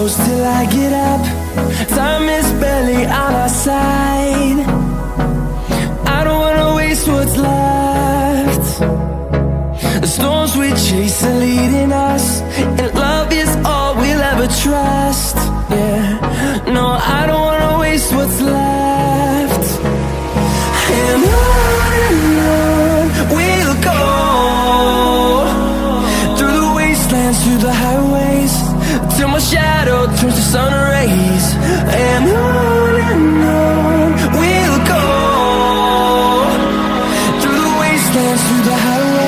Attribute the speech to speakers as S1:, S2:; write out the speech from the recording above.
S1: close till I get up. Time is barely on our side. I don't wanna waste what's left. The storms we chase are leading us, and love is all we'll ever trust. Yeah, no, I don't wanna waste what's left. And on we'll go, through the wastelands, through the highways, till my shadow turns to sun rays. And on we'll go, through the wastelands, through the highways.